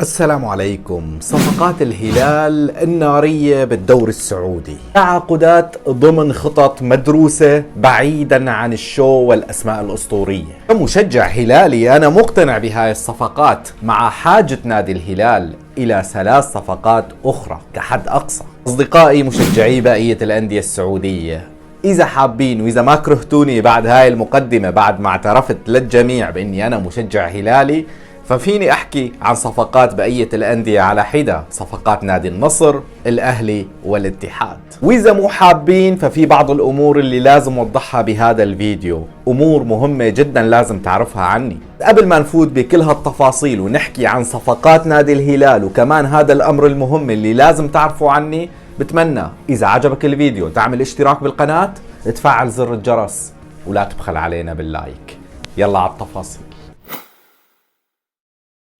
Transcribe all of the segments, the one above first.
السلام عليكم. صفقات الهلال النارية بالدوري السعودي، تعاقدات ضمن خطط مدروسة بعيدا عن الشو والأسماء الأسطورية. كمشجع هلالي أنا مقتنع بهاي الصفقات، مع حاجة نادي الهلال إلى 3 صفقات أخرى كحد أقصى. أصدقائي مشجعي بقية الأندية السعودية، إذا حابين وإذا ما كرهتوني بعد هاي المقدمة، بعد ما اعترفت للجميع بإني أنا مشجع هلالي، ففيني أحكي عن صفقات بقية الأندية على حدة، صفقات نادي النصر، الأهلي والاتحاد. وإذا مو حابين ففي بعض الأمور اللي لازم أوضحها بهذا الفيديو، أمور مهمة جدا لازم تعرفها عني. قبل ما نفوت بكل هالتفاصيل ونحكي عن صفقات نادي الهلال وكمان هذا الأمر المهم اللي لازم تعرفوا عني، بتمنى إذا عجبك الفيديو تعمل اشتراك بالقناة، تفعل زر الجرس، ولا تبخل علينا باللايك. يلا على التفاصيل.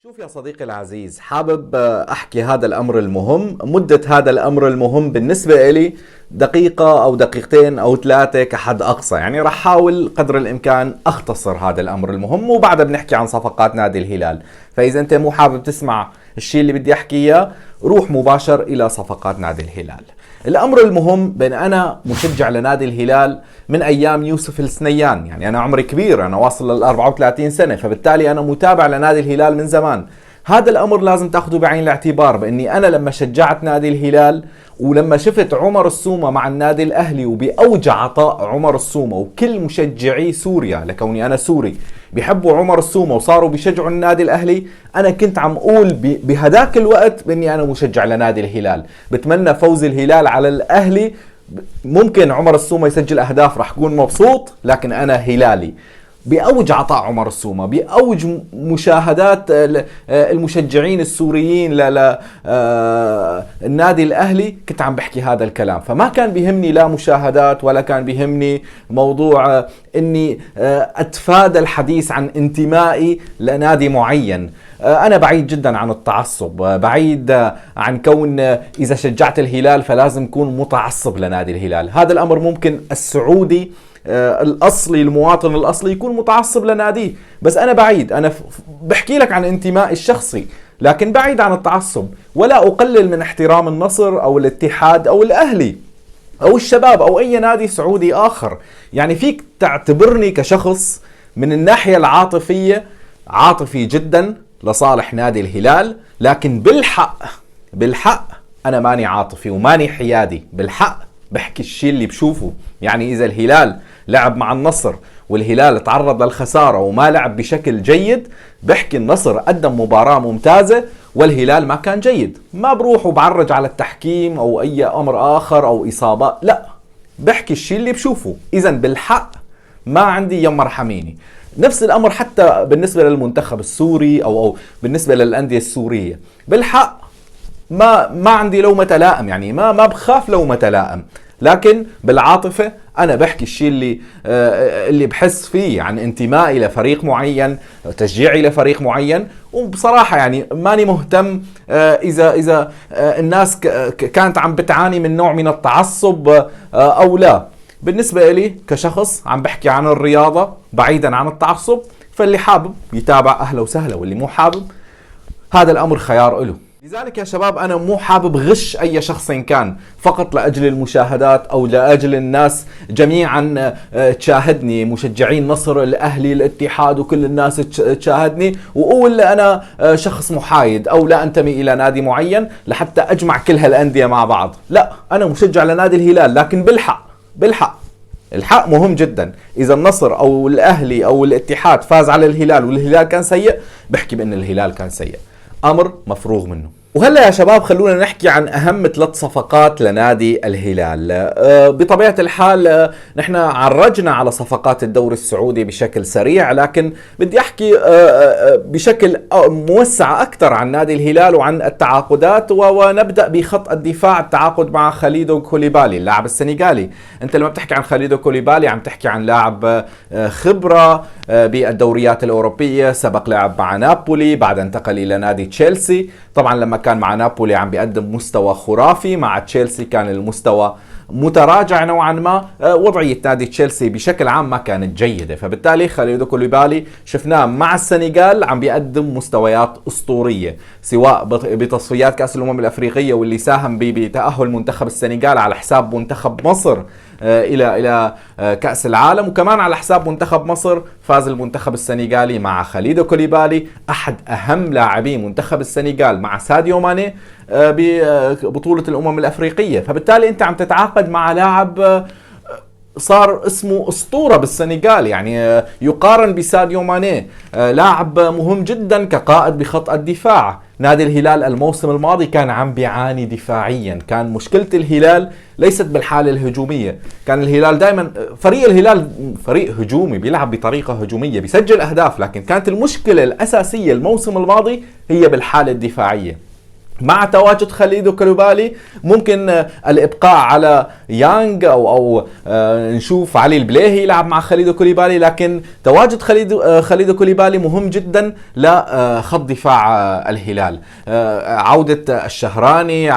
شوف يا صديقي العزيز، حابب أحكي هذا الأمر المهم. مدة هذا الأمر المهم بالنسبة إلي دقيقة أو دقيقتين أو 3 كحد أقصى، يعني راح أحاول قدر الإمكان أختصر هذا الأمر المهم، وبعدها بنحكي عن صفقات نادي الهلال. فإذا أنت مو حابب تسمع الشيء اللي بدي أحكي إياه، روح مباشر إلى صفقات نادي الهلال. الأمر المهم، بين أنا مشجع لنادي الهلال من أيام يوسف السنيان، يعني أنا عمري كبير، أنا واصل لل 34 سنة، فبالتالي أنا متابع لنادي الهلال من زمان. هذا الأمر لازم تأخذه بعين الاعتبار، بأني أنا لما شجعت نادي الهلال ولما شفت عمر السومة مع النادي الأهلي وبأوج عطاء عمر السومة، وكل مشجعي سوريا لكوني أنا سوري بيحبوا عمر السومة وصاروا بيشجعوا النادي الأهلي، أنا كنت عم أقول بهداك الوقت بأني أنا مشجع لنادي الهلال، بتمنى فوز الهلال على الأهلي. ممكن عمر السومة يسجل أهداف راح أكون مبسوط، لكن أنا هلالي. بأوج عطاء عمر السومة، بأوج مشاهدات المشجعين السوريين للنادي الأهلي، كنت عم بحكي هذا الكلام. فما كان بيهمني لا مشاهدات ولا كان بيهمني موضوع أني أتفادى الحديث عن انتمائي لنادي معين. أنا بعيد جدا عن التعصب، بعيد عن كون إذا شجعت الهلال فلازم كون متعصب لنادي الهلال. هذا الأمر ممكن السعودي الأصلي، المواطن الأصلي يكون متعصب لناديه، بس أنا بعيد. أنا بحكي لك عن انتمائي الشخصي، لكن بعيد عن التعصب، ولا أقلل من احترام النصر أو الاتحاد أو الأهلي أو الشباب أو أي نادي سعودي آخر. يعني فيك تعتبرني كشخص من الناحية العاطفية عاطفي جدا لصالح نادي الهلال، لكن بالحق أنا ماني عاطفي وماني حيادي. بالحق بحكي الشيء اللي بشوفه. يعني إذا الهلال لعب مع النصر والهلال تعرض للخسارة وما لعب بشكل جيد، بحكي النصر قدم مباراة ممتازة والهلال ما كان جيد. ما بروح وبعرج على التحكيم أو أي أمر آخر أو إصابات، لا، بحكي الشيء اللي بشوفه. إذا بالحق ما عندي يم ارحميني. نفس الأمر حتى بالنسبة للمنتخب السوري أو بالنسبة للأندية السورية. بالحق ما عندي لومة لائم، يعني ما بخاف لومة لائم، لكن بالعاطفة أنا بحكي الشيء اللي بحس فيه عن انتمائي لفريق معين، تشجيعي لفريق معين. وبصراحة يعني ماني مهتم إذا الناس كانت عم بتعاني من نوع من التعصب أو لا. بالنسبة لي كشخص عم بحكي عن الرياضة بعيدا عن التعصب، فاللي حابب يتابع أهلا وسهلا، واللي مو حابب هذا الأمر خيار له. لذلك يا شباب أنا مو حابب غش أي شخص كان فقط لأجل المشاهدات أو لأجل الناس جميعا تشاهدني، مشجعين نصر، الأهلي، الاتحاد، وكل الناس تشاهدني وأقول أنا شخص محايد أو لا أنتمي إلى نادي معين لحتى أجمع كل هالأندية مع بعض. لا، أنا مشجع لنادي الهلال، لكن الحق مهم جدا. إذا النصر أو الأهلي أو الاتحاد فاز على الهلال والهلال كان سيء، بحكي بأن الهلال كان سيء، أمر مفروغ منه. وهلا يا شباب خلونا نحكي عن أهم 3 صفقات لنادي الهلال. بطبيعة الحال نحن عرجنا على صفقات الدوري السعودي بشكل سريع، لكن بدي أحكي بشكل موسع أكثر عن نادي الهلال وعن التعاقدات. ونبدأ بخط الدفاع، التعاقد مع خاليدو كوليبالي اللاعب السنغالي. أنت لما بتحكي عن خاليدو كوليبالي عم تحكي عن لاعب خبرة بالدوريات الأوروبية، سبق لعب مع نابولي، بعد انتقل إلى نادي تشيلسي. طبعا لما كان مع نابولي عم بيقدم مستوى خرافي، مع تشيلسي كان المستوى متراجع نوعا ما. وضعية نادي تشيلسي بشكل عام ما كانت جيدة، فبالتالي خليدو كوليبالي شفناه مع السنغال عم بيقدم مستويات أسطورية، سواء بتصفيات كأس الأمم الأفريقية واللي ساهم بتأهل منتخب السنغال على حساب منتخب مصر الى كأس العالم، وكمان على حساب منتخب مصر فاز المنتخب السنغالي مع خليدو كوليبالي احد اهم لاعبي منتخب السنغال مع ساديو ماني ببطولة الامم الافريقية. فبالتالي انت عم تتعاقد مع لاعب صار اسمه اسطورة بالسنغال، يعني يقارن بساديو ماني، لاعب مهم جدا كقائد بخط الدفاع. نادي الهلال الموسم الماضي كان عم بيعاني دفاعيا، كان مشكلة الهلال ليست بالحالة الهجومية، كان الهلال دائما فريق الهلال فريق هجومي بيلعب بطريقة هجومية بيسجل أهداف، لكن كانت المشكلة الأساسية الموسم الماضي هي بالحالة الدفاعية. مع تواجد خليدو كوليبالي ممكن الابقاء على يانغ او نشوف علي البليهي يلعب مع خليدو كوليبالي، لكن تواجد خليدو كوليبالي مهم جدا لخط دفاع الهلال. عودة الشهراني،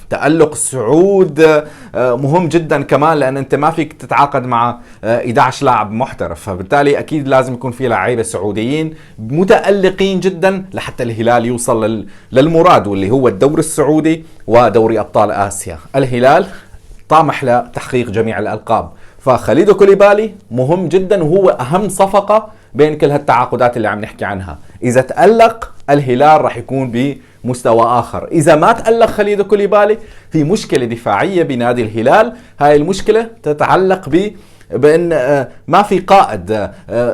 تألق السعود مهم جدا كمان، لان انت ما فيك تتعاقد مع 11 لاعب محترف، فبالتالي اكيد لازم يكون في لعيبه سعوديين متألقين جدا لحتى الهلال يوصل للمراد واللي هو الدوري السعودي ودوري أبطال آسيا. الهلال طامح لتحقيق جميع الألقاب، فخليدو كوليبالي مهم جدا وهو أهم صفقة بين كل هالتعاقدات اللي عم نحكي عنها. إذا تألق الهلال راح يكون بمستوى آخر، إذا ما تألق خليدو كوليبالي في مشكلة دفاعية بنادي الهلال. هاي المشكلة تتعلق بأن ما في قائد.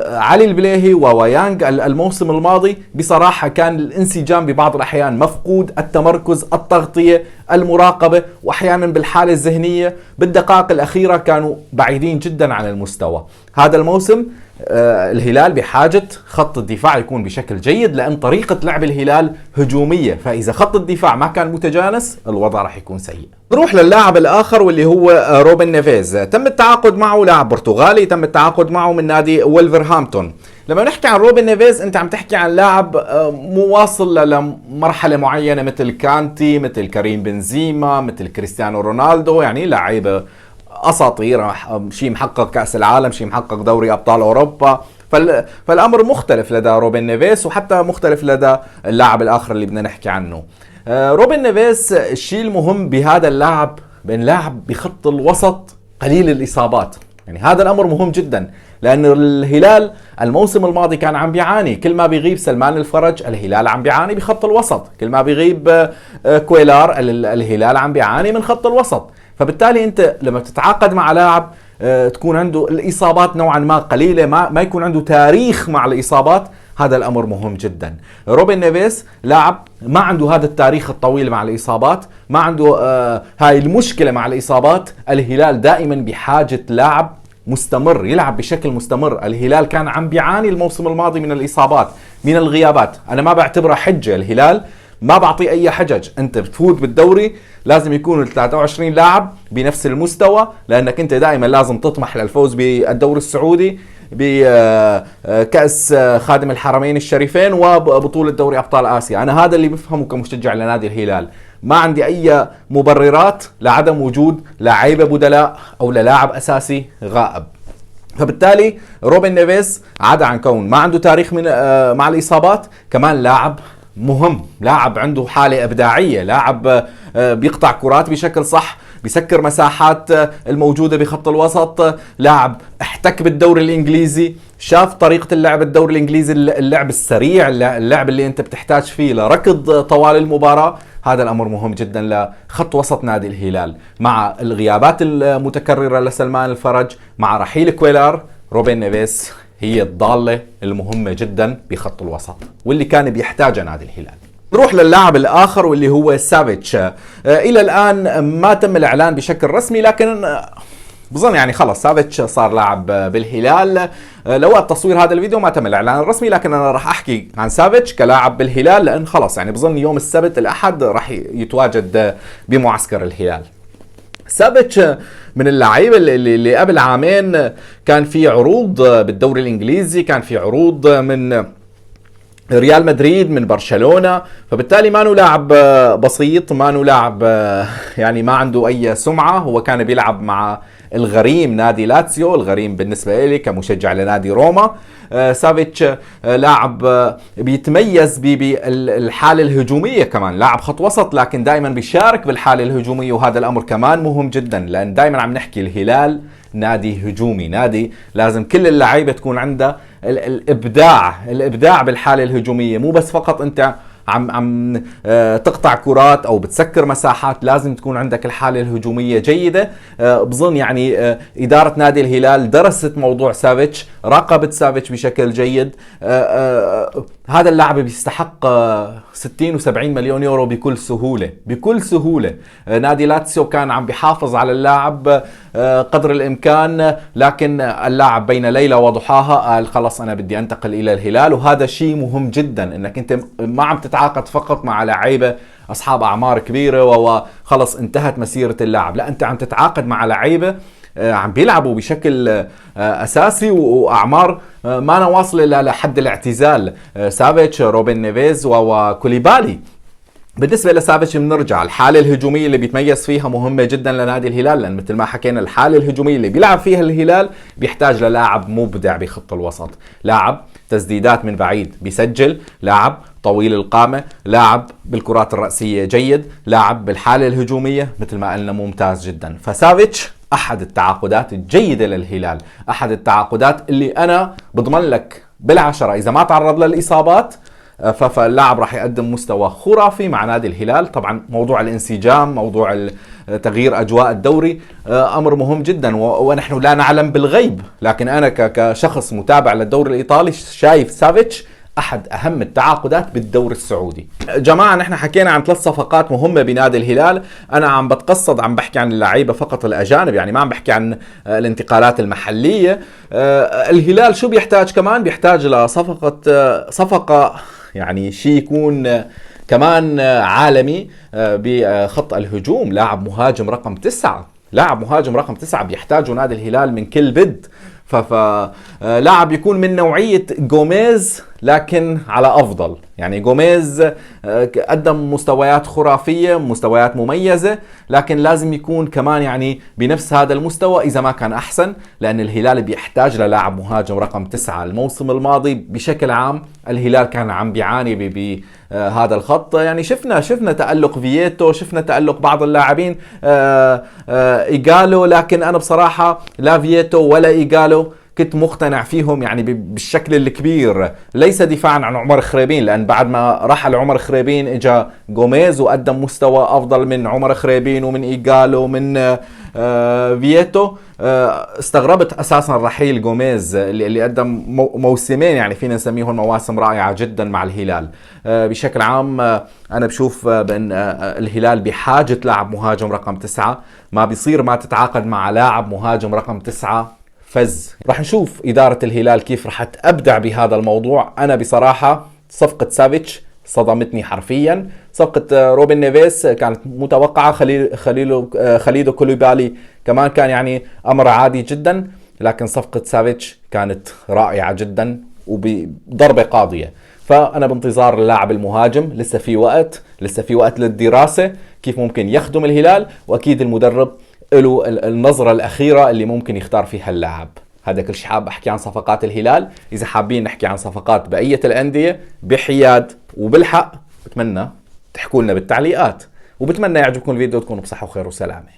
علي البليهي ويانغ الموسم الماضي بصراحة كان الانسجام ببعض الأحيان مفقود، التمركز، التغطية، المراقبة، وأحيانا بالحالة الذهنية بالدقائق الأخيرة كانوا بعيدين جدا عن المستوى. هذا الموسم الهلال بحاجة خط الدفاع يكون بشكل جيد، لأن طريقة لعب الهلال هجومية، فإذا خط الدفاع ما كان متجانس الوضع راح يكون سيء. نروح للاعب الآخر واللي هو روبن نيفيز. تم التعاقد معه، لاعب برتغالي تم التعاقد معه من نادي وولفرهامبتون. لما نحكي عن روبن نيفيز انت عم تحكي عن لاعب مواصل لمرحلة معينة، مثل كانتي، مثل كريم بنزيما، مثل كريستيانو رونالدو، يعني لاعب اساطير، شيء محقق كأس العالم، شيء محقق دوري ابطال اوروبا. فالامر مختلف لدى روبن نيفيز، وحتى مختلف لدى اللاعب الاخر اللي بدنا نحكي عنه. روبن نيفيز الشيء المهم بهذا اللاعب بين لاعب بخط الوسط قليل الاصابات، يعني هذا الامر مهم جدا، لأن الهلال الموسم الماضي كان عم بيعاني، كل ما بيغيب سلمان الفرج الهلال عم بيعاني بخط الوسط، كل ما بيغيب كويلار الهلال عم بيعاني من خط الوسط. فبالتالي انت لما تتعاقد مع لاعب تكون عنده الإصابات نوعا ما قليلة، ما يكون عنده تاريخ مع الإصابات، هذا الأمر مهم جدا. روبن نيفيز لاعب ما عنده هذا التاريخ الطويل مع الإصابات، ما عنده هاي المشكلة مع الإصابات. الهلال دائما بحاجة لاعب مستمر يلعب بشكل مستمر. الهلال كان عم بيعاني الموسم الماضي من الإصابات، من الغيابات. أنا ما بعتبرها حجة، الهلال ما بعطي أي حجج. أنت بتفوت بالدوري لازم يكونوا 23 لاعب بنفس المستوى، لأنك أنت دائما لازم تطمح للفوز بالدوري السعودي، بكأس خادم الحرمين الشريفين، وبطولة دوري أبطال آسيا. أنا هذا اللي بفهمه كمشجع لنادي الهلال. ما عندي أي مبررات لعدم وجود لاعيبة بدلاء أو للاعب أساسي غائب. فبالتالي روبن نيفيز عدا عن كون ما عنده تاريخ من مع الإصابات، كمان لاعب مهم، لاعب عنده حالة إبداعية، لاعب بيقطع كرات بشكل صح، بيسكر مساحات الموجودة بخط الوسط، لاعب احتك بالدوري الإنجليزي، شاف طريقة اللعب الدوري الإنجليزي، اللعب السريع، اللعب اللي أنت بتحتاج فيه لركض طوال المباراة. هذا الأمر مهم جدا لخط وسط نادي الهلال. مع الغيابات المتكررة لسلمان الفرج، مع رحيل كويلار، روبن نيفيز هي الضالة المهمة جدا بخط الوسط واللي كان بيحتاجها نادي الهلال. نروح للاعب الآخر واللي هو سافيتش. إلى الآن ما تم الإعلان بشكل رسمي، لكن بظن يعني خلص سافيتش صار لاعب بالهلال. لوقت تصوير هذا الفيديو ما تم الإعلان الرسمي، لكن أنا راح أحكي عن سافيتش كلاعب بالهلال، لأن خلص يعني بظن يوم السبت الأحد راح يتواجد بمعسكر الهلال. سافيتش من اللعيبه اللي قبل عامين كان في عروض بالدوري الانجليزي، كان في عروض من ريال مدريد، من برشلونة. فبالتالي ما لاعب بسيط، ما لاعب يعني ما عنده أي سمعة. هو كان بيلعب مع الغريم نادي لاتسيو، الغريم بالنسبة لي كمشجع لنادي روما. سافيتش لاعب بيتميز بالحالة الهجومية، كمان لاعب خط وسط لكن دائما بيشارك بالحالة الهجومية، وهذا الأمر كمان مهم جدا، لأن دائما عم نحكي الهلال نادي هجومي، نادي لازم كل اللعيبة تكون عنده الإبداع بالحالة الهجومية، مو بس فقط أنت عم تقطع كرات او بتسكر مساحات، لازم تكون عندك الحاله الهجوميه جيده. بظن يعني اداره نادي الهلال درست موضوع سافيتش، راقبت سافيتش بشكل جيد. هذا اللاعب بيستحق 60 و70 مليون يورو بكل سهوله، بكل سهوله. نادي لاتسيو كان عم بيحافظ على اللاعب قدر الامكان، لكن اللاعب بين ليله وضحاها قال خلص انا بدي انتقل الى الهلال. وهذا شيء مهم جدا، انك انت ما عم تتعاقد فقط مع لعيبه اصحاب اعمار كبيره وخلص انتهت مسيره اللاعب، لا، انت عم تتعاقد مع لعيبه عم بيلعبوا بشكل اساسي واعمار ما واصله لحد الاعتزال. سافيتش، روبن نيفيز وكوليبالي. بالنسبة لسافيتش بنرجع الحالة الهجومية اللي بيتميز فيها مهمة جدا لنادي الهلال، لأن مثل ما حكينا الحالة الهجومية اللي بيلعب فيها الهلال بيحتاج للاعب مبدع بخط الوسط، لاعب تسديدات من بعيد بيسجل، لاعب طويل القامة، لاعب بالكرات الرأسية جيد، لاعب بالحالة الهجومية مثل ما قلنا ممتاز جدا. فسافيتش أحد التعاقدات الجيدة للهلال، أحد التعاقدات اللي أنا بضمن لك بالعشرة إذا ما تعرض للإصابات فاللاعب راح يقدم مستوى خرافي مع نادي الهلال. طبعا موضوع الانسجام، موضوع تغيير أجواء الدوري أمر مهم جدا، ونحن لا نعلم بالغيب، لكن أنا كشخص متابع للدوري الإيطالي شايف سافيتش أحد أهم التعاقدات بالدوري السعودي. جماعة نحن حكينا عن 3 صفقات مهمة بنادي الهلال، أنا عم بتقصد عم بحكي عن اللعيبة فقط الأجانب، يعني ما عم بحكي عن الانتقالات المحلية. الهلال شو بيحتاج كمان؟ بيحتاج صفقة يعني شيء يكون كمان عالمي بخط الهجوم، لاعب مهاجم رقم 9، لاعب مهاجم رقم 9 بيحتاجه نادي الهلال من كل بد. فلاعب يكون من نوعية جوميز لكن على أفضل، يعني جوميز قدم مستويات خرافية، مستويات مميزة، لكن لازم يكون كمان يعني بنفس هذا المستوى إذا ما كان أحسن، لأن الهلال بيحتاج للاعب مهاجم رقم 9. الموسم الماضي بشكل عام الهلال كان عم بيعاني بهذا الخط، يعني شفنا تألق فييتو، شفنا تألق بعض اللاعبين إيغالو، لكن أنا بصراحة لا فييتو ولا إيغالو كنت مقتنع فيهم يعني بالشكل الكبير، ليس دفاعا عن عمر خريبين، لأن بعد ما رحل عمر خريبين اجا جوميز وقدم مستوى أفضل من عمر خريبين ومن إيغالو ومن فييتو. استغربت أساسا رحيل جوميز اللي قدم موسمين يعني فينا نسميهم مواسم رائعة جدا مع الهلال. بشكل عام أنا بشوف بأن الهلال بحاجة لاعب مهاجم رقم 9، ما بيصير ما تتعاقد مع لاعب مهاجم رقم 9 فز. راح نشوف إدارة الهلال كيف راح تبدع بهذا الموضوع. أنا بصراحة صفقة سافيتش صدمتني حرفيا، صفقة روبن نيفيس كانت متوقعة، خليدو كوليبالي كمان كان يعني أمر عادي جدا، لكن صفقة سافيتش كانت رائعة جدا وبضربة قاضية. فأنا بانتظار اللاعب المهاجم، لسه في وقت للدراسة كيف ممكن يخدم الهلال، وأكيد المدرب له النظرة الأخيرة اللي ممكن يختار فيها اللاعب. هذا كل شيء حاب أحكي عن صفقات الهلال. إذا حابين نحكي عن صفقات بقية الأندية بحياد وبالحق بتمنى تحكوا لنا بالتعليقات، وبتمنى يعجبكم الفيديو، تكونوا بصحة وخير وسلامة.